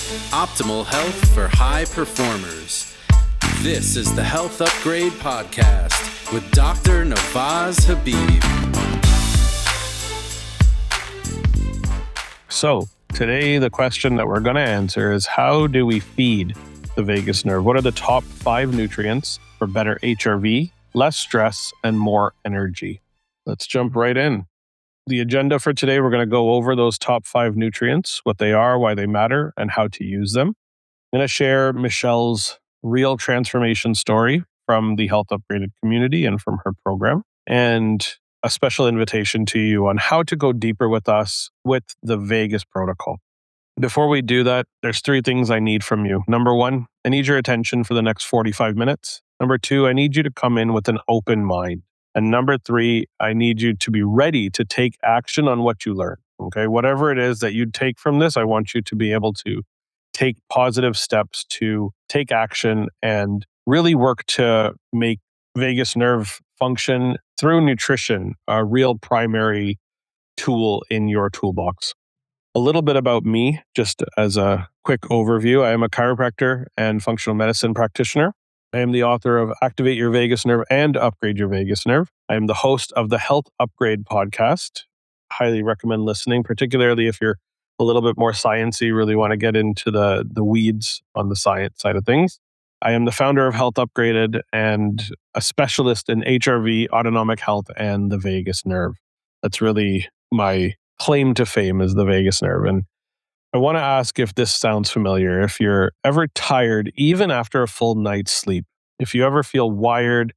Optimal health for high performers. This is the Health Upgrade Podcast with Dr. Nawaz Habib. So today the question that we're going to answer is, how do we feed the vagus nerve? What are the top 5 nutrients for better HRV, less stress, and more energy? Let's jump right in. The agenda for today, we're going to go over those top 5 nutrients, what they are, why they matter, and how to use them. I'm going to share Michelle's real transformation story from the Health Upgraded community and from her program, and a special invitation to you on how to go deeper with us with the vagus protocol. Before we do that, there's 3 things I need from you. Number 1, I need your attention for the next 45 minutes. Number 2, I need you to come in with an open mind. And number 3, I need you to be ready to take action on what you learn. Okay, whatever it is that you take from this, I want you to be able to take positive steps to take action and really work to make vagus nerve function through nutrition a real primary tool in your toolbox. A little bit about me, just as a quick overview. I am a chiropractor and functional medicine practitioner. I am the author of Activate Your Vagus Nerve and Upgrade Your Vagus Nerve. I am the host of the Health Upgrade podcast. Highly recommend listening, particularly if you're a little bit more sciencey, really want to get into the weeds on the science side of things. I am the founder of Health Upgraded and a specialist in HRV, autonomic health, and the vagus nerve. That's really my claim to fame, is the vagus nerve. And I want to ask if this sounds familiar. If you're ever tired, even after a full night's sleep, if you ever feel wired,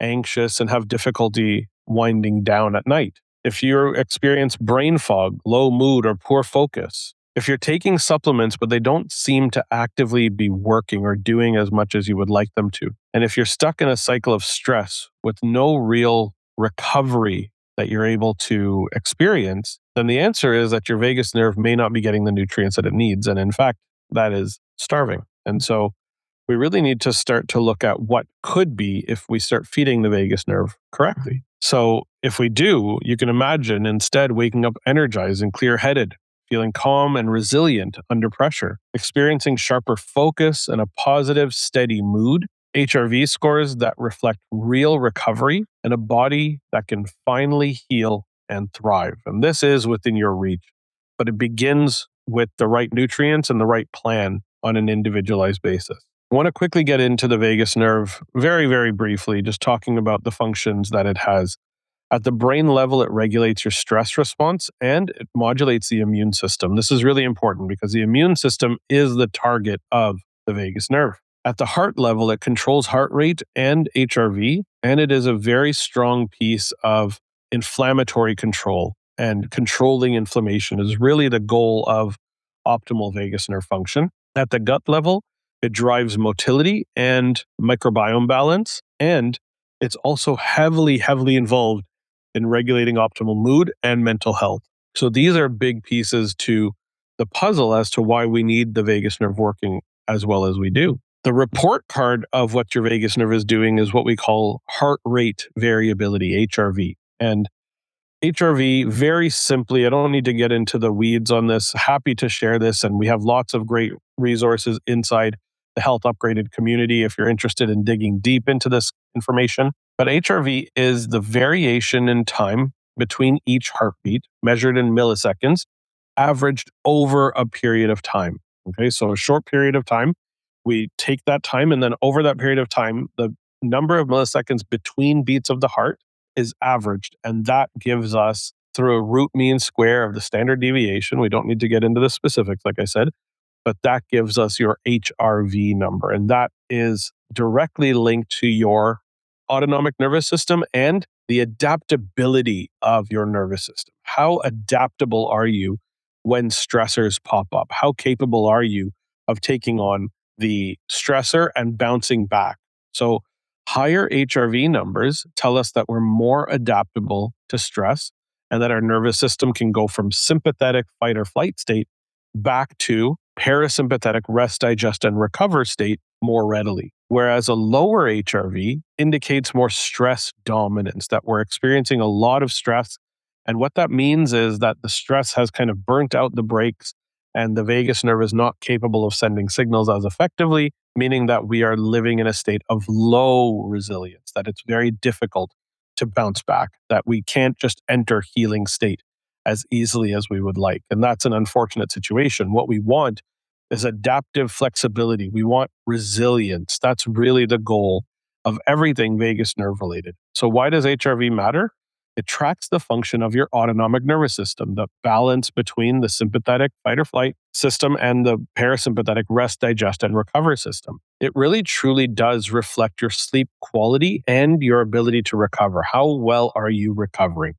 anxious, and have difficulty winding down at night, if you experience brain fog, low mood, or poor focus, if you're taking supplements but they don't seem to actively be working or doing as much as you would like them to, and if you're stuck in a cycle of stress with no real recovery that you're able to experience, then the answer is that your vagus nerve may not be getting the nutrients that it needs. And in fact, that is starving. And so we really need to start to look at what could be if we start feeding the vagus nerve correctly. So if we do, you can imagine instead waking up energized and clear-headed, feeling calm and resilient under pressure, experiencing sharper focus and a positive, steady mood, HRV scores that reflect real recovery, and a body that can finally heal and thrive. And this is within your reach, but it begins with the right nutrients and the right plan on an individualized basis. I want to quickly get into the vagus nerve very, very briefly, just talking about the functions that it has. At the brain level, it regulates your stress response and it modulates the immune system. This is really important because the immune system is the target of the vagus nerve. At the heart level, it controls heart rate and HRV, and it is a very strong piece of inflammatory control. And controlling inflammation is really the goal of optimal vagus nerve function. At the gut level, it drives motility and microbiome balance, and it's also heavily involved in regulating optimal mood and mental health. So these are big pieces to the puzzle as to why we need the vagus nerve working as well as we do. The report card of what your vagus nerve is doing is what we call heart rate variability, HRV. And HRV, very simply, I don't need to get into the weeds on this. Happy to share this. And we have lots of great resources inside the Health Upgraded community if you're interested in digging deep into this information. But HRV is the variation in time between each heartbeat, measured in milliseconds, averaged over a period of time. Okay, so a short period of time, we take that time, and then over that period of time, the number of milliseconds between beats of the heart is averaged. And that gives us, through a root mean square of the standard deviation, we don't need to get into the specifics, like I said, but that gives us your HRV number. And that is directly linked to your autonomic nervous system and the adaptability of your nervous system. How adaptable are you when stressors pop up? How capable are you of taking on the stressor and bouncing back? So higher HRV numbers tell us that we're more adaptable to stress and that our nervous system can go from sympathetic fight or flight state back to parasympathetic rest, digest, and recover state more readily. Whereas a lower HRV indicates more stress dominance, that we're experiencing a lot of stress. And what that means is that the stress has kind of burnt out the brakes and the vagus nerve is not capable of sending signals as effectively, meaning that we are living in a state of low resilience, that it's very difficult to bounce back, that we can't just enter healing state as easily as we would like. And that's an unfortunate situation. What we want is adaptive flexibility. We want resilience. That's really the goal of everything vagus nerve related. So why does HRV matter? It tracks the function of your autonomic nervous system, the balance between the sympathetic fight or flight system and the parasympathetic rest, digest, and recover system. It really truly does reflect your sleep quality and your ability to recover. How well are you recovering?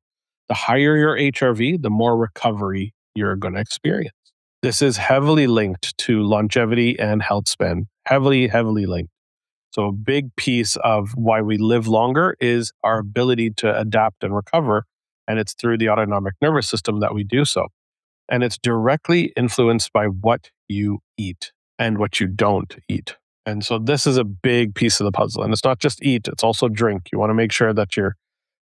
The higher your HRV, the more recovery you're going to experience. This is heavily linked to longevity and health span. Heavily, heavily linked. So a big piece of why we live longer is our ability to adapt and recover. And it's through the autonomic nervous system that we do so. And it's directly influenced by what you eat and what you don't eat. And so this is a big piece of the puzzle. And it's not just eat, it's also drink. You want to make sure that you're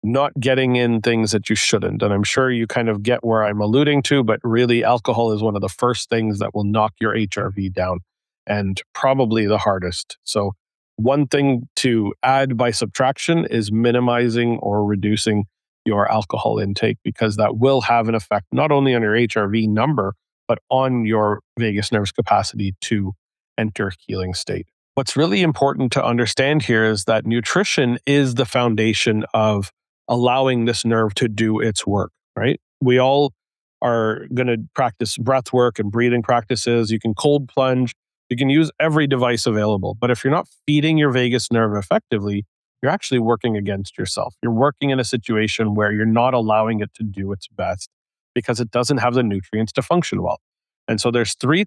not getting in things that you shouldn't. And I'm sure you kind of get where I'm alluding to, but really alcohol is one of the first things that will knock your HRV down and probably the hardest. So one thing to add by subtraction is minimizing or reducing your alcohol intake, because that will have an effect not only on your HRV number, but on your vagus nerve's capacity to enter healing state. What's really important to understand here is that nutrition is the foundation of allowing this nerve to do its work, right? We all are going to practice breath work and breathing practices. You can cold plunge. You can use every device available. But if you're not feeding your vagus nerve effectively, you're actually working against yourself. You're working in a situation where you're not allowing it to do its best because it doesn't have the nutrients to function well. And so there's three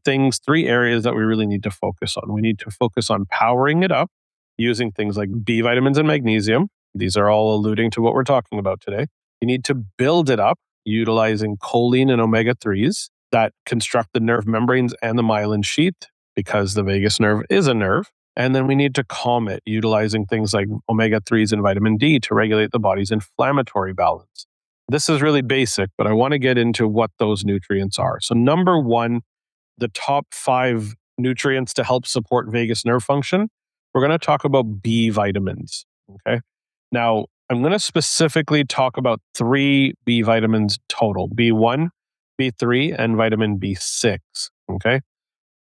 areas that we really need to focus on. We need to focus on powering it up using things like B vitamins and magnesium. These are all alluding to what we're talking about today. You need to build it up utilizing choline and omega-3s that construct the nerve membranes and the myelin sheath, because the vagus nerve is a nerve. And then we need to calm it utilizing things like omega-3s and vitamin D to regulate the body's inflammatory balance. This is really basic, but I want to get into what those nutrients are. So number one, the top 5 nutrients to help support vagus nerve function, we're going to talk about B vitamins. Okay. Now, I'm going to specifically talk about 3 B vitamins total: B1, B3, and vitamin B6. Okay.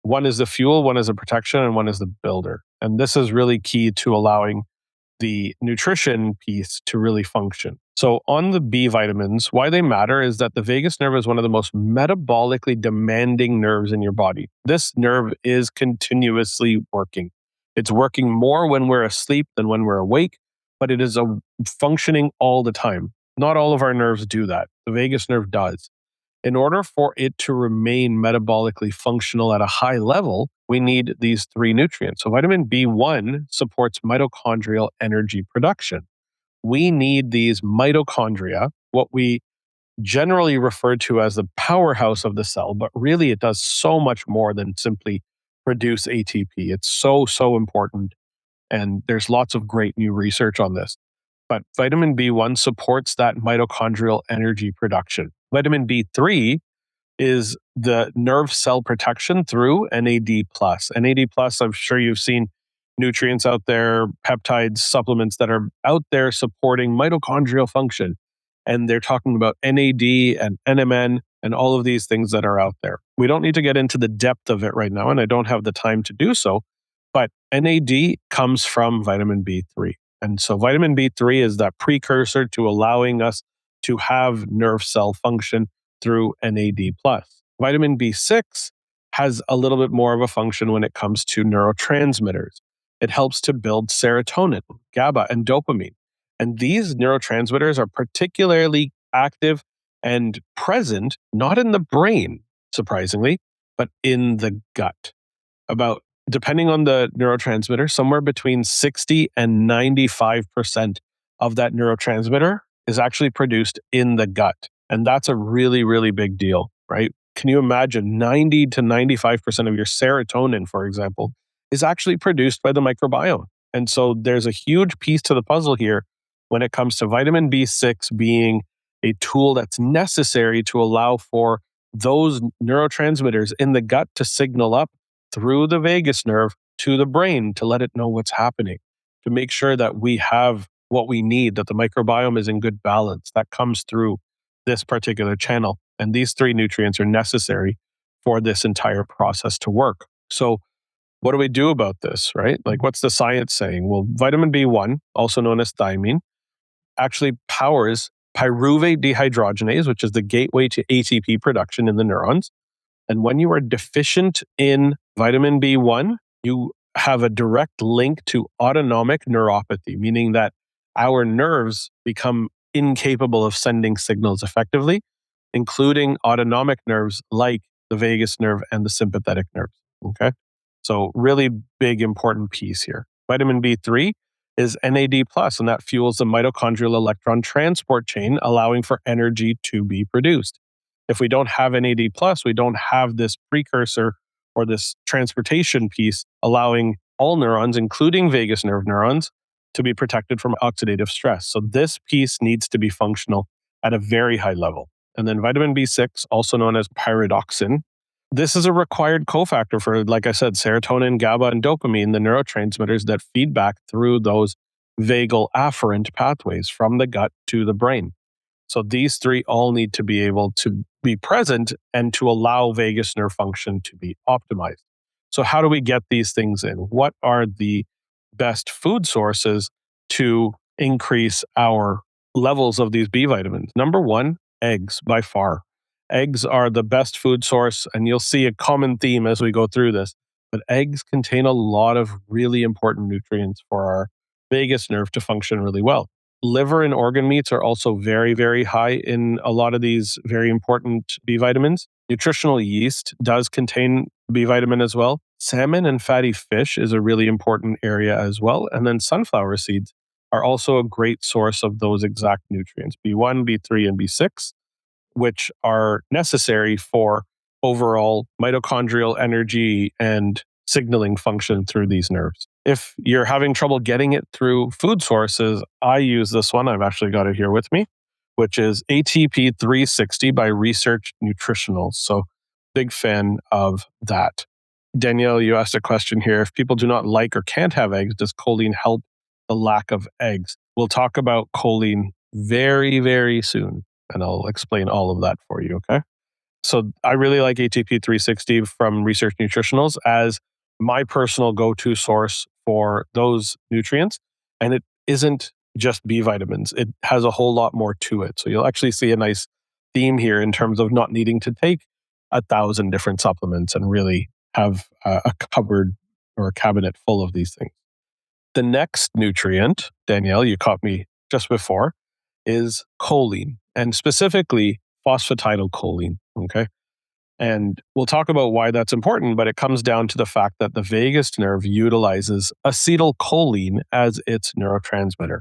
One is the fuel, one is the protection, and one is the builder. And this is really key to allowing the nutrition piece to really function. So on the B vitamins, why they matter is that the vagus nerve is one of the most metabolically demanding nerves in your body. This nerve is continuously working. It's working more when we're asleep than when we're awake, but it is functioning all the time. Not all of our nerves do that. The vagus nerve does. In order for it to remain metabolically functional at a high level, we need these 3 nutrients. So vitamin B1 supports mitochondrial energy production. We need these mitochondria, what we generally refer to as the powerhouse of the cell, but really it does so much more than simply produce ATP. It's so, so important. And there's lots of great new research on this. But vitamin B1 supports that mitochondrial energy production. Vitamin B3 is the nerve cell protection through NAD+. NAD+, I'm sure you've seen nutrients out there, peptides, supplements that are out there supporting mitochondrial function. And they're talking about NAD and NMN and all of these things that are out there. We don't need to get into the depth of it right now, and I don't have the time to do so. But NAD comes from vitamin B3. And so vitamin B3 is that precursor to allowing us to have nerve cell function through NAD+. Vitamin B6 has a little bit more of a function when it comes to neurotransmitters. It helps to build serotonin, GABA, and dopamine. And these neurotransmitters are particularly active and present, not in the brain, surprisingly, but in the gut. About, depending on the neurotransmitter, somewhere between 60 and 95% of that neurotransmitter is actually produced in the gut. And that's a really, really big deal, right? Can you imagine 90 to 95% of your serotonin, for example, is actually produced by the microbiome? And so there's a huge piece to the puzzle here when it comes to vitamin B6 being a tool that's necessary to allow for those neurotransmitters in the gut to signal up through the vagus nerve to the brain to let it know what's happening, to make sure that we have what we need, that the microbiome is in good balance. That comes through this particular channel. And these three nutrients are necessary for this entire process to work. So, what do we do about this, right? Like, what's the science saying? Well, vitamin B1, also known as thiamine, actually powers pyruvate dehydrogenase, which is the gateway to ATP production in the neurons. And when you are deficient in vitamin B1, you have a direct link to autonomic neuropathy, meaning that our nerves become incapable of sending signals effectively, including autonomic nerves like the vagus nerve and the sympathetic nerves. Okay. So, really big, important piece here. Vitamin B3 is NAD+, and that fuels the mitochondrial electron transport chain, allowing for energy to be produced. If we don't have NAD+, we don't have this precursor or this transportation piece allowing all neurons, including vagus nerve neurons, to be protected from oxidative stress. So this piece needs to be functional at a very high level. And then vitamin B6, also known as pyridoxine, this is a required cofactor for, like I said, serotonin, GABA, and dopamine, the neurotransmitters that feed back through those vagal afferent pathways from the gut to the brain. So these three all need to be able to be present and to allow vagus nerve function to be optimized. So how do we get these things in? What are the best food sources to increase our levels of these B vitamins? Number one, eggs by far. Eggs are the best food source, and you'll see a common theme as we go through this. But eggs contain a lot of really important nutrients for our vagus nerve to function really well. Liver and organ meats are also very, very high in a lot of these very important B vitamins. Nutritional yeast does contain B vitamin as well. Salmon and fatty fish is a really important area as well. And then sunflower seeds are also a great source of those exact nutrients, B1, B3, and B6, which are necessary for overall mitochondrial energy and signaling function through these nerves. If you're having trouble getting it through food sources, I use this one. I've actually got it here with me, which is ATP 360 by Research Nutritionals. So, big fan of that. Danielle, you asked a question here. If people do not like or can't have eggs, does choline help the lack of eggs? We'll talk about choline very, very soon, and I'll explain all of that for you, okay? So I really like ATP 360 from Research Nutritionals as my personal go-to source for those nutrients. And it isn't just B vitamins. It has a whole lot more to it. So you'll actually see a nice theme here in terms of not needing to take 1,000 different supplements and really have a cupboard or a cabinet full of these things. The next nutrient, Danielle, you caught me just before, is choline, and specifically phosphatidylcholine. Okay. And we'll talk about why that's important, but it comes down to the fact that the vagus nerve utilizes acetylcholine as its neurotransmitter.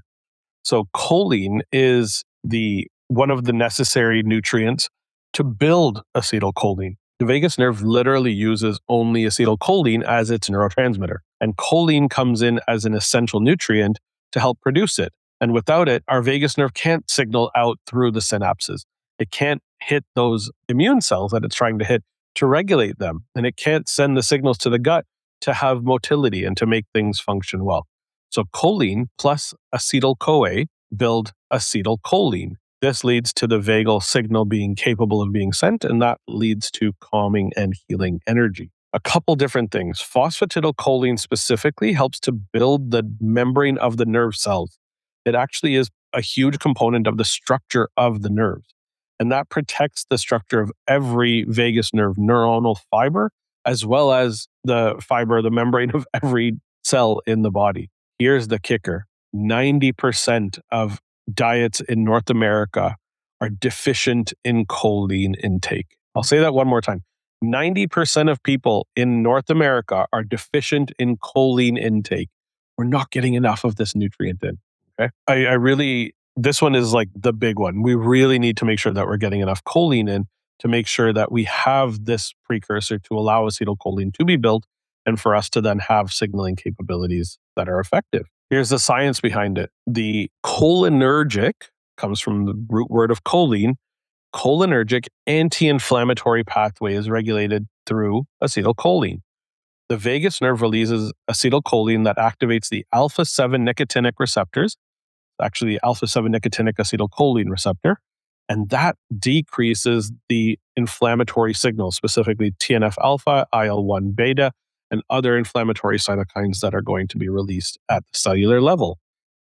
So choline is the one of the necessary nutrients to build acetylcholine. The vagus nerve literally uses only acetylcholine as its neurotransmitter, and choline comes in as an essential nutrient to help produce it. And without it, our vagus nerve can't signal out through the synapses. It can't hit those immune cells that it's trying to hit to regulate them. And it can't send the signals to the gut to have motility and to make things function well. So choline plus acetyl-CoA build acetylcholine. This leads to the vagal signal being capable of being sent, and that leads to calming and healing energy. A couple different things. Phosphatidylcholine specifically helps to build the membrane of the nerve cells. It actually is a huge component of the structure of the nerves. And that protects the structure of every vagus nerve neuronal fiber, as well as the fiber, the membrane of every cell in the body. Here's the kicker. 90% of diets in North America are deficient in choline intake. I'll say that one more time. 90% of people in North America are deficient in choline intake. We're not getting enough of this nutrient in. Okay. I really, this one is like the big one. We really need to make sure that we're getting enough choline in to make sure that we have this precursor to allow acetylcholine to be built and for us to then have signaling capabilities that are effective. Here's the science behind it. The cholinergic comes from the root word of choline, cholinergic anti-inflammatory pathway is regulated through acetylcholine. The vagus nerve releases acetylcholine that activates the alpha 7 nicotinic receptors, actually the alpha 7 nicotinic acetylcholine receptor, and that decreases the inflammatory signals, specifically TNF alpha, IL 1 beta, and other inflammatory cytokines that are going to be released at the cellular level.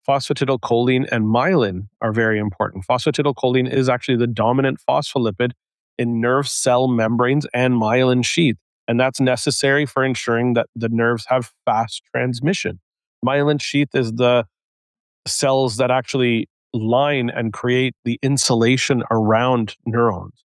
Phosphatidylcholine and myelin are very important. Phosphatidylcholine is actually the dominant phospholipid in nerve cell membranes and myelin sheath, and that's necessary for ensuring that the nerves have fast transmission. Myelin sheath is the cells that actually line and create the insulation around neurons.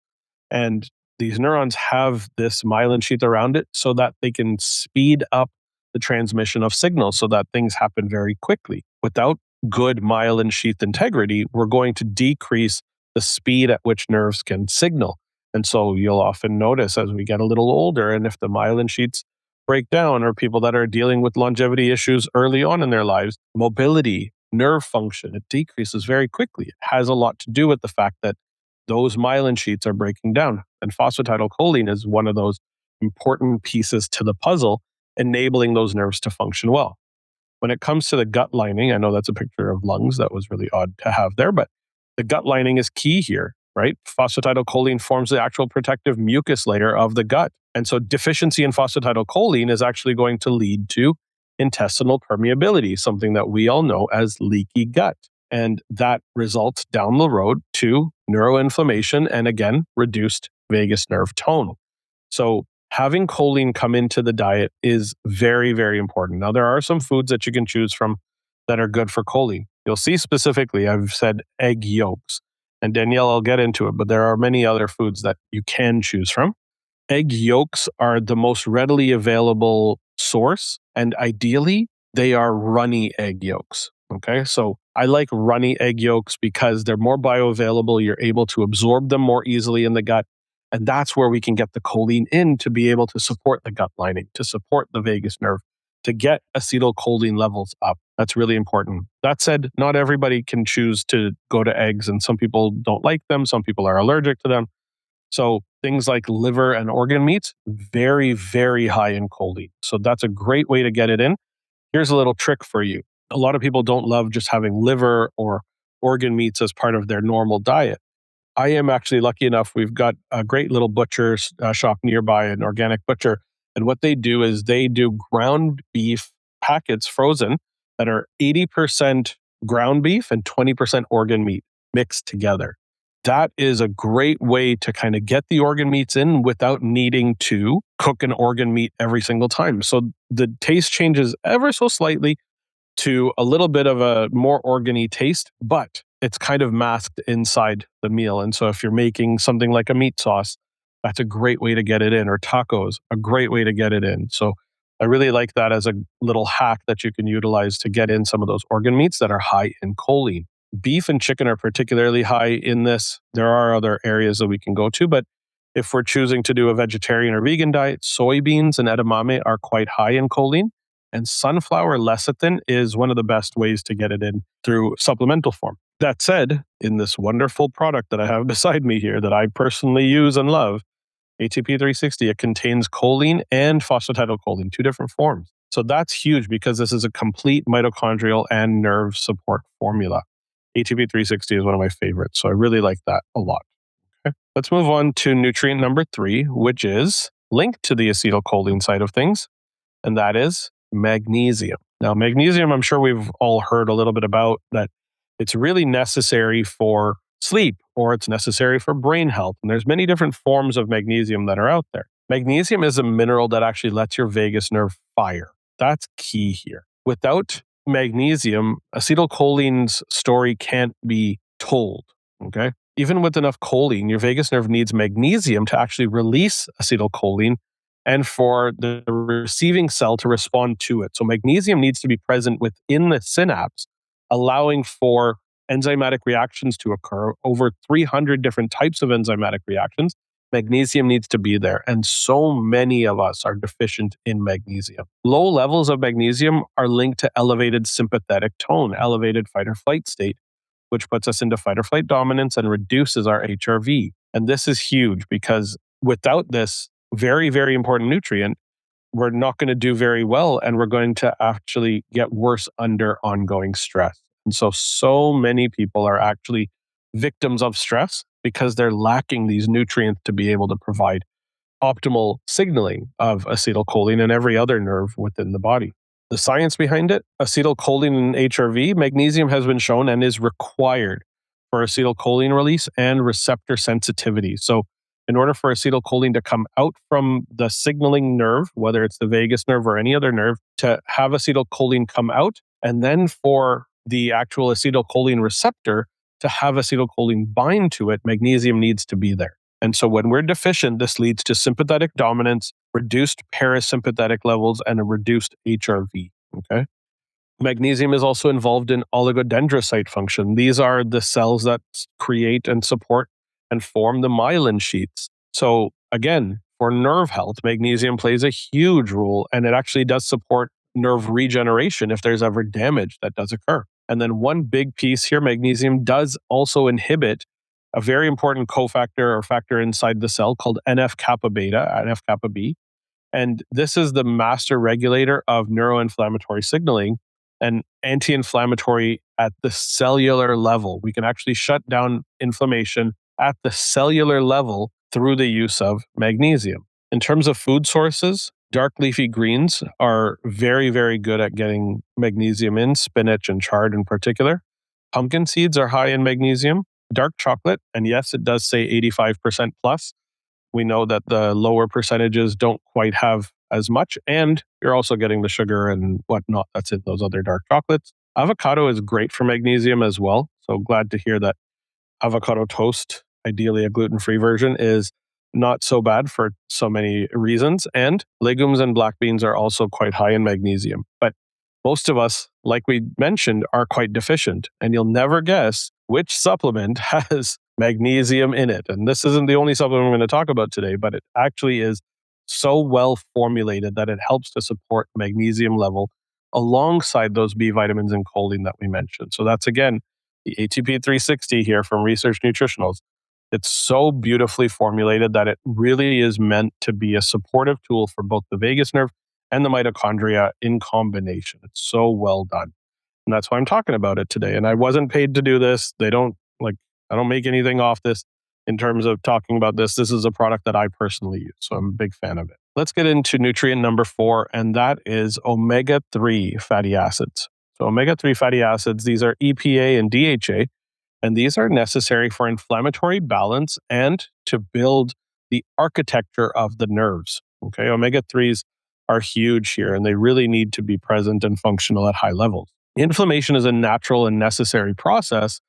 And these neurons have this myelin sheath around it so that they can speed up the transmission of signals so that things happen very quickly. Without good myelin sheath integrity, we're going to decrease the speed at which nerves can signal. And so you'll often notice as we get a little older, and if the myelin sheaths break down, or people that are dealing with longevity issues early on in their lives, mobility, nerve function, it decreases very quickly. It has a lot to do with the fact that those myelin sheaths are breaking down. And phosphatidylcholine is one of those important pieces to the puzzle, enabling those nerves to function well. When it comes to the gut lining, I know that's a picture of lungs. That was really odd to have there, but the gut lining is key here, right? Phosphatidylcholine forms the actual protective mucus layer of the gut. And so deficiency in phosphatidylcholine is actually going to lead to intestinal permeability, something that we all know as leaky gut. And that results down the road to neuroinflammation and, again, reduced vagus nerve tone. So having choline come into the diet is very, very important. Now, there are some foods that you can choose from that are good for choline. You'll see specifically, I've said egg yolks. And Danielle, I'll get into it, but there are many other foods that you can choose from. Egg yolks are the most readily available source, and ideally, they are runny egg yolks. Okay, so I like runny egg yolks because they're more bioavailable. You're able to absorb them more easily in the gut. And that's where we can get the choline in to be able to support the gut lining, to support the vagus nerve, to get acetylcholine levels up. That's really important. That said, not everybody can choose to go to eggs, and some people don't like them. Some people are allergic to them. So things like liver and organ meats, very, very high in choline. So that's a great way to get it in. Here's a little trick for you. A lot of people don't love just having liver or organ meats as part of their normal diet. I am actually lucky enough. We've got a great little butcher shop nearby, an organic butcher. And what they do is they do ground beef packets frozen that are 80% ground beef and 20% organ meat mixed together. That is a great way to kind of get the organ meats in without needing to cook an organ meat every single time. So the taste changes ever so slightly to a little bit of a more organy taste, but it's kind of masked inside the meal. And so if you're making something like a meat sauce, that's a great way to get it in, or tacos, a great way to get it in. So I really like that as a little hack that you can utilize to get in some of those organ meats that are high in choline. Beef and chicken are particularly high in this. There are other areas that we can go to, but if we're choosing to do a vegetarian or vegan diet, soybeans and edamame are quite high in choline. And sunflower lecithin is one of the best ways to get it in through supplemental form. That said, in this wonderful product that I have beside me here that I personally use and love, ATP 360, it contains choline and phosphatidylcholine, two different forms. So that's huge because this is a complete mitochondrial and nerve support formula. ATP 360 is one of my favorites, so I really like that a lot. Okay. Let's move on to nutrient number 3, which is linked to the acetylcholine side of things, and that is magnesium. Now, magnesium, I'm sure we've all heard a little bit about that. It's really necessary for sleep, or it's necessary for brain health. And there's many different forms of magnesium that are out there. Magnesium is a mineral that actually lets your vagus nerve fire. That's key here. Without magnesium, acetylcholine's story can't be told. Okay. Even with enough choline, your vagus nerve needs magnesium to actually release acetylcholine and for the receiving cell to respond to it. So magnesium needs to be present within the synapse, allowing for enzymatic reactions to occur. Over 300 different types of enzymatic reactions. Magnesium needs to be there. And so many of us are deficient in magnesium. Low levels of magnesium are linked to elevated sympathetic tone, elevated fight or flight state, which puts us into fight or flight dominance and reduces our HRV. And this is huge because without this very, very important nutrient, we're not going to do very well and we're going to actually get worse under ongoing stress. And so many people are actually victims of stress because they're lacking these nutrients to be able to provide optimal signaling of acetylcholine and every other nerve within the body. The science behind it, acetylcholine in HRV, magnesium has been shown and is required for acetylcholine release and receptor sensitivity. So, in order for acetylcholine to come out from the signaling nerve, whether it's the vagus nerve or any other nerve, to have acetylcholine come out, and then for the actual acetylcholine receptor to have acetylcholine bind to it, magnesium needs to be there. And so when we're deficient, this leads to sympathetic dominance, reduced parasympathetic levels, and a reduced HRV. Okay. Magnesium is also involved in oligodendrocyte function. These are the cells that create and support and form the myelin sheaths. So again, for nerve health, magnesium plays a huge role, and it actually does support nerve regeneration if there's ever damage that does occur. And then one big piece here, magnesium does also inhibit a very important cofactor or factor inside the cell called NF kappa beta, NF kappa B. And this is the master regulator of neuroinflammatory signaling and anti-inflammatory at the cellular level. We can actually shut down inflammation at the cellular level through the use of magnesium. In terms of food sources, dark leafy greens are very, very good at getting magnesium in, spinach and chard in particular. Pumpkin seeds are high in magnesium. Dark chocolate, and yes, it does say 85% plus. We know that the lower percentages don't quite have as much, and you're also getting the sugar and whatnot that's in those other dark chocolates. Avocado is great for magnesium as well. So glad to hear that avocado toast, ideally a gluten-free version, is not so bad for so many reasons. And legumes and black beans are also quite high in magnesium. But most of us, like we mentioned, are quite deficient. And you'll never guess which supplement has magnesium in it. And this isn't the only supplement we're going to talk about today, but it actually is so well formulated that it helps to support magnesium level alongside those B vitamins and choline that we mentioned. So that's again the ATP 360 here from Research Nutritionals. It's so beautifully formulated that it really is meant to be a supportive tool for both the vagus nerve and the mitochondria in combination. It's so well done. And that's why I'm talking about it today. And I wasn't paid to do this. I don't make anything off this in terms of talking about this. This is a product that I personally use. So I'm a big fan of it. Let's get into nutrient number 4, and that is omega-3 fatty acids. So omega-3 fatty acids, these are EPA and DHA, and these are necessary for inflammatory balance and to build the architecture of the nerves. Okay, omega-3s are huge here, and they really need to be present and functional at high levels. Inflammation is a natural and necessary process.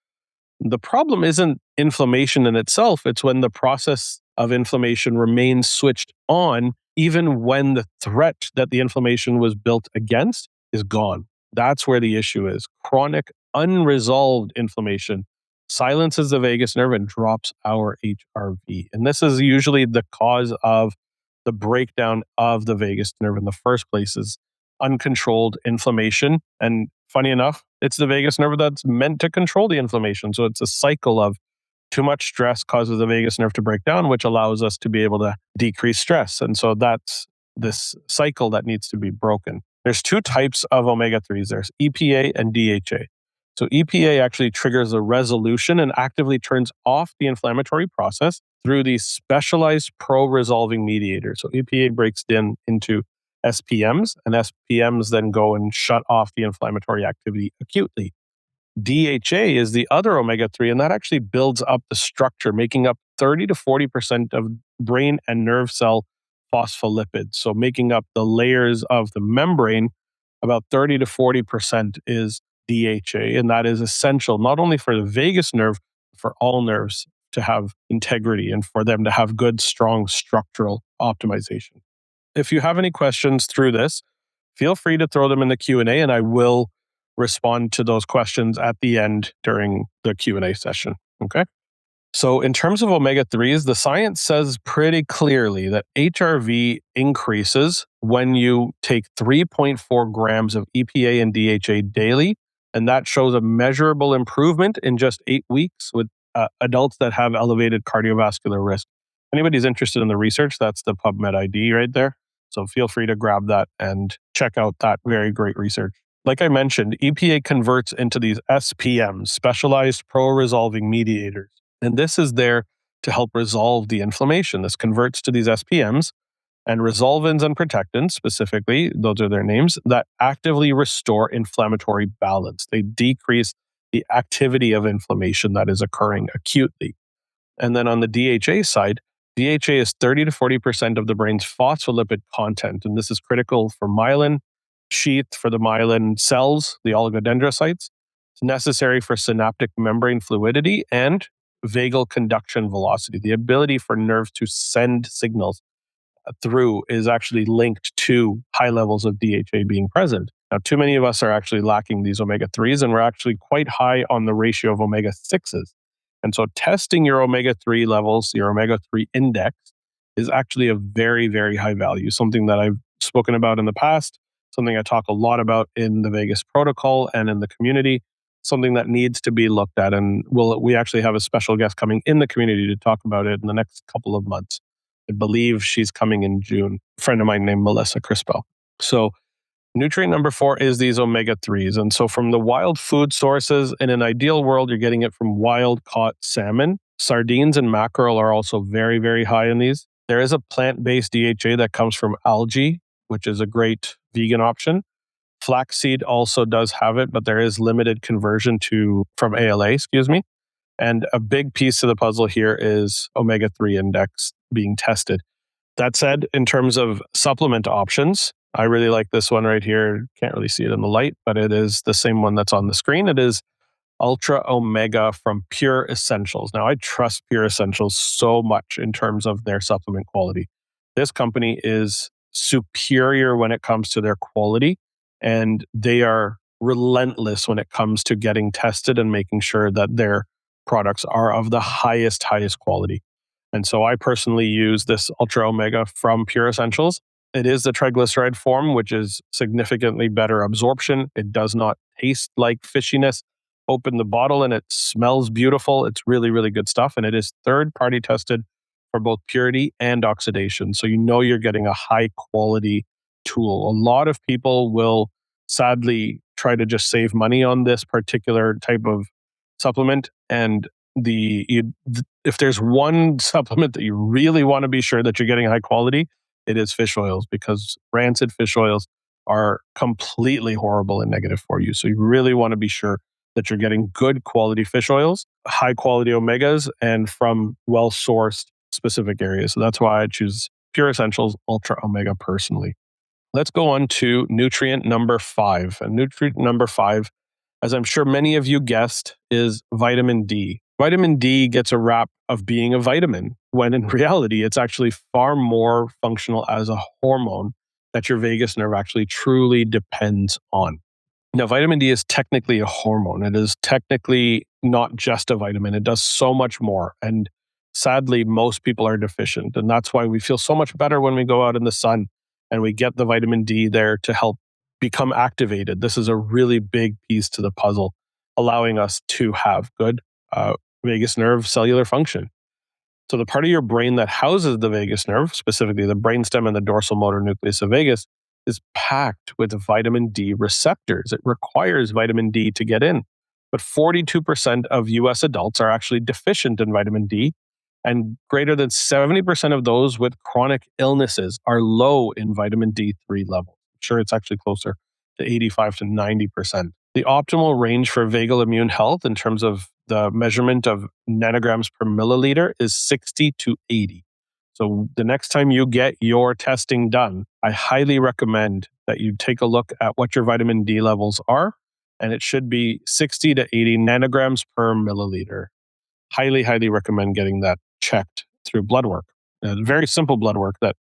The problem isn't inflammation in itself, it's when the process of inflammation remains switched on, even when the threat that the inflammation was built against is gone. That's where the issue is. Chronic, unresolved inflammation silences the vagus nerve and drops our HRV. And this is usually the cause of the breakdown of the vagus nerve in the first place, is uncontrolled inflammation. And funny enough, it's the vagus nerve that's meant to control the inflammation. So it's a cycle of too much stress causes the vagus nerve to break down, which allows us to be able to decrease stress. And so that's this cycle that needs to be broken. There's 2 types of omega-3s. There's EPA and DHA. So EPA actually triggers a resolution and actively turns off the inflammatory process through these specialized pro-resolving mediators. So EPA breaks down into SPMs, and SPMs then go and shut off the inflammatory activity acutely. DHA is the other omega-3, and that actually builds up the structure, making up 30 to 40% of brain and nerve cell phospholipids. So making up the layers of the membrane, about 30 to 40% is DHA, and that is essential not only for the vagus nerve, but for all nerves to have integrity and for them to have good, strong structural optimization. If you have any questions through this, feel free to throw them in the Q&A, and I will respond to those questions at the end during the Q&A session. Okay? So in terms of omega-3s, the science says pretty clearly that HRV increases when you take 3.4 grams of EPA and DHA daily, and that shows a measurable improvement in just 8 weeks with adults that have elevated cardiovascular risk. Anybody's interested in the research, that's the PubMed ID right there. So feel free to grab that and check out that very great research. Like I mentioned, EPA converts into these SPMs, specialized pro-resolving mediators. And this is there to help resolve the inflammation. This converts to these SPMs and resolvins and protectants, specifically, those are their names, that actively restore inflammatory balance. They decrease the activity of inflammation that is occurring acutely. And then on the DHA side, DHA is 30 to 40% of the brain's phospholipid content. And this is critical for myelin sheath, for the myelin cells, the oligodendrocytes. It's necessary for synaptic membrane fluidity and vagal conduction velocity, the ability for nerves to send signals through is actually linked to high levels of DHA being present. Now, too many of us are actually lacking these omega-3s, and we're actually quite high on the ratio of omega-6s. And so testing your omega-3 levels, your omega-3 index, is actually a very, very high value, something that I've spoken about in the past, something I talk a lot about in the Vegas protocol and in the community, something that needs to be looked at. And we actually have a special guest coming in the community to talk about it in the next couple of months. I believe she's coming in June. A friend of mine named Melissa Crispell. So nutrient number 4 is these omega-3s. And so from the wild food sources, in an ideal world, you're getting it from wild caught salmon. Sardines and mackerel are also very, very high in these. There is a plant-based DHA that comes from algae, which is a great vegan option. Flaxseed also does have it, but there is limited conversion from ALA, And a big piece of the puzzle here is omega-3 index being tested. That said, in terms of supplement options, I really like this one right here. Can't really see it in the light, but it is the same one that's on the screen. It is Ultra Omega from Pure Essentials. Now, I trust Pure Essentials so much in terms of their supplement quality. This company is superior when it comes to their quality, and they are relentless when it comes to getting tested and making sure that their products are of the highest quality. And so I personally use this Ultra Omega from Pure Essentials. It is the triglyceride form, which is significantly better absorption. It does not taste like fishiness. Open the bottle and it smells beautiful. It's really, really good stuff. And it is third-party tested for both purity and oxidation. So you know you're getting a high-quality tool. A lot of people will sadly try to just save money on this particular type of supplement. And if there's one supplement that you really want to be sure that you're getting high quality, it is fish oils, because rancid fish oils are completely horrible and negative for you. So you really want to be sure that you're getting good quality fish oils, high quality omegas, and from well-sourced specific areas. So that's why I choose Pure Essentials Ultra Omega personally. Let's go on to nutrient number 5. And nutrient number 5, as I'm sure many of you guessed, is vitamin D. Vitamin D gets a rap of being a vitamin, when in reality, it's actually far more functional as a hormone that your vagus nerve actually truly depends on. Now, vitamin D is technically a hormone. It is technically not just a vitamin. It does so much more. And sadly, most people are deficient. And that's why we feel so much better when we go out in the sun and we get the vitamin D there to help become activated. This is a really big piece to the puzzle, allowing us to have good vagus nerve cellular function. So the part of your brain that houses the vagus nerve, specifically the brainstem and the dorsal motor nucleus of vagus, is packed with vitamin D receptors. It requires vitamin D to get in. But 42% of US adults are actually deficient in vitamin D, and greater than 70% of those with chronic illnesses are low in vitamin D3 levels. I'm sure it's actually closer to 85 to 90%. The optimal range for vagal immune health in terms of the measurement of nanograms per milliliter is 60 to 80. So the next time you get your testing done, I highly recommend that you take a look at what your vitamin D levels are, and it should be 60 to 80 nanograms per milliliter. Highly, highly recommend getting that checked through blood work. Very simple blood work that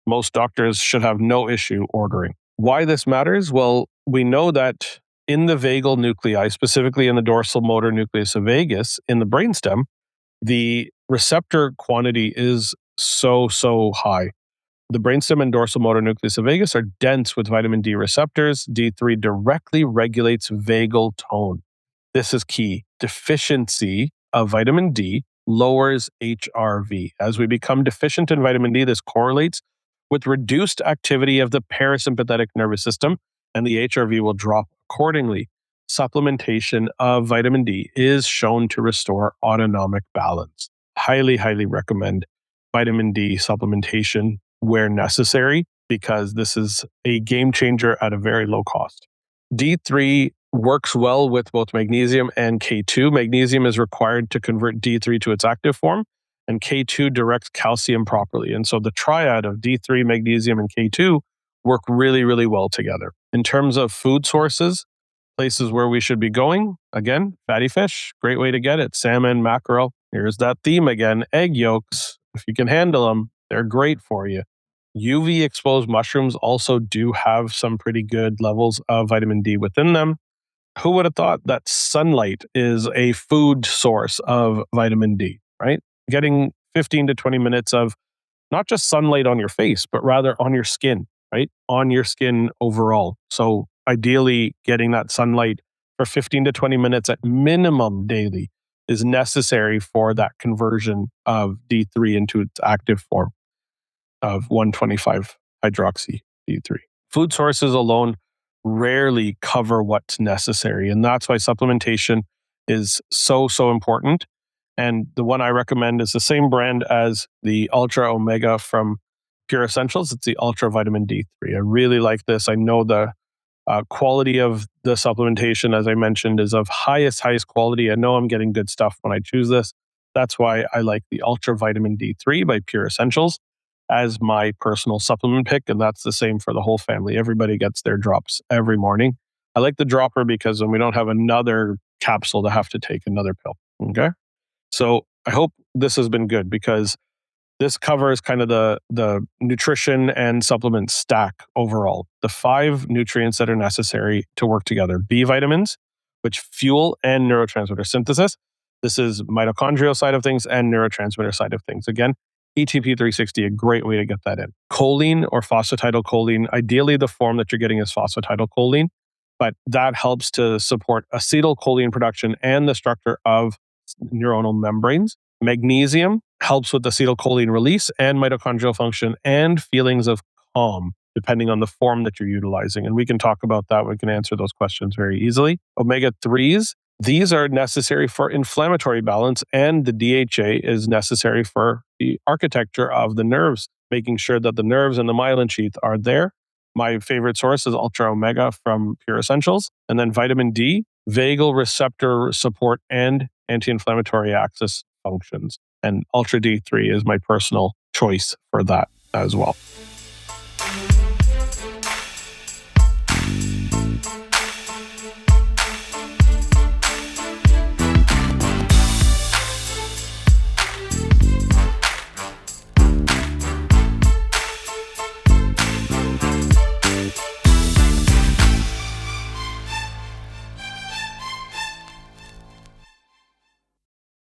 most doctors should have no issue ordering. Why this matters? Well, we know that in the vagal nuclei, specifically in the dorsal motor nucleus of vagus, in the brainstem, the receptor quantity is so high. The brainstem and dorsal motor nucleus of vagus are dense with vitamin D receptors. D3 directly regulates vagal tone. This is key. Deficiency of vitamin D lowers HRV. As we become deficient in vitamin D, this correlates with reduced activity of the parasympathetic nervous system, and the HRV will drop accordingly. Supplementation of vitamin D is shown to restore autonomic balance. Highly, highly recommend vitamin D supplementation where necessary, because this is a game changer at a very low cost. D3 works well with both magnesium and K2. Magnesium is required to convert D3 to its active form, and K2 directs calcium properly. And so the triad of D3, magnesium, and K2 work really, really well together. In terms of food sources, places where we should be going, again, fatty fish, great way to get it. Salmon, mackerel. Here's that theme again. Egg yolks, if you can handle them, they're great for you. UV exposed mushrooms also do have some pretty good levels of vitamin D within them. Who would have thought that sunlight is a food source of vitamin D, right? Getting 15 to 20 minutes of not just sunlight on your face, but rather on your skin, right? On your skin overall. So ideally, getting that sunlight for 15 to 20 minutes at minimum daily is necessary for that conversion of D3 into its active form of 125 hydroxy D3. Food sources alone rarely cover what's necessary, and that's why supplementation is so, so important. And the one I recommend is the same brand as the Ultra Omega from Pure Essentials. It's the Ultra Vitamin D3. I really like this. I know the quality of the supplementation, as I mentioned, is of highest quality. I know I'm getting good stuff when I choose this. That's why I like the Ultra Vitamin D3 by Pure Essentials as my personal supplement pick. And that's the same for the whole family. Everybody gets their drops every morning. I like the dropper because then we don't have another capsule to have to take another pill. Okay. So I hope this has been good, because this covers kind of the nutrition and supplement stack overall. The 5 nutrients that are necessary to work together. B vitamins, which fuel and neurotransmitter synthesis. This is mitochondrial side of things and neurotransmitter side of things. Again, ATP 360, a great way to get that in. Choline or phosphatidylcholine. Ideally, the form that you're getting is phosphatidylcholine, but that helps to support acetylcholine production and the structure of neuronal membranes. Magnesium helps with acetylcholine release and mitochondrial function and feelings of calm, depending on the form that you're utilizing. And we can talk about that. We can answer those questions very easily. Omega 3s, these are necessary for inflammatory balance, and the DHA is necessary for the architecture of the nerves, making sure that the nerves and the myelin sheath are there. My favorite source is Ultra Omega from Pure Essentials. And then vitamin D, vagal receptor support and anti-inflammatory axis functions. And Ultra D3 is my personal choice for that as well.